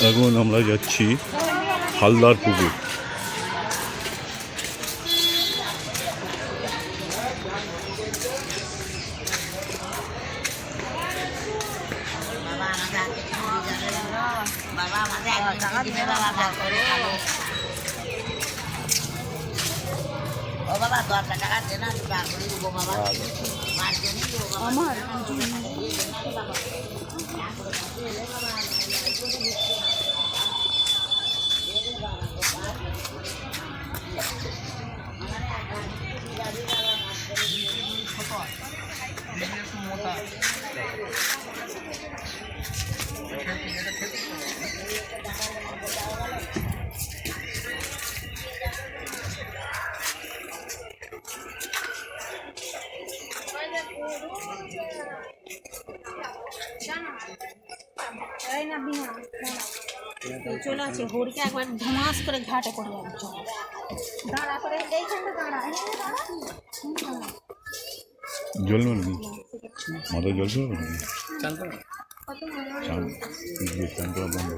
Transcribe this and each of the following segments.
এখন আমরা যাচ্ছি হালদার পুকুর। চলে আছে হরিকে একবার ধমাস করে ঘাটে করে যাচ্ছে দাঁড়া করে এইখানটা দাঁড়া জল নেই মাথায় জল ছিল চান করা বন্ধ।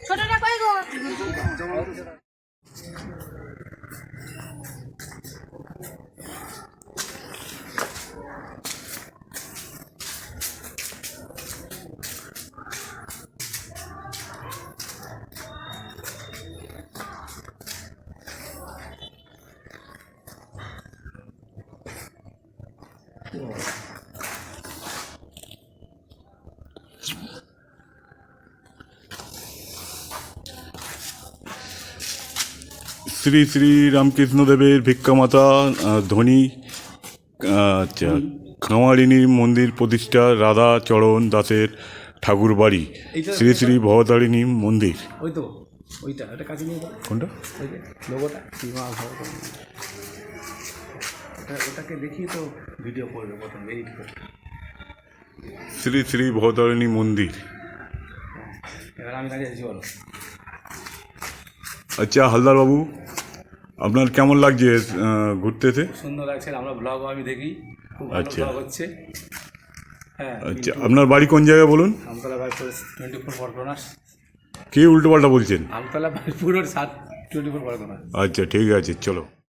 ছোটটা কই গো শ্রী শ্রী রামকৃষ্ণদেবের ভিক্ষামাতা ধনী আচ্ছা খামারিনী মন্দির প্রতিষ্ঠা রাধাচরণ দাসের ঠাকুর বাড়ি শ্রী শ্রী ভবতারিণী মন্দির। ওই তো ওইটা এটা কাছে নিয়ে কোনটা ওই যে লোগোটা ওটাকে দেখিয়ে তো ভিডিও করবে প্রথম এডিট করে। শ্রী শ্রী ভবতারিণী মন্দির। এবার আমি কাছে এসেছি বলো। আচ্ছা হালদার বাবু আপনার কেমন লাগছে ঘুরতে এসে? সুন্দর লাগছে, আমরা ব্লগও আমি দেখি, খুব ভালো আচ্ছা ব্লগ হচ্ছে। হ্যাঁ আচ্ছা আপনার বাড়ি কোন জায়গায় বলুন? আমতলা বাইপুর 24 পরগনা। কে উল্টোপাল্টা বলছেন? আমতলা বাইপুর 24 পরগনা। আচ্ছা ঠিক আছে চলো।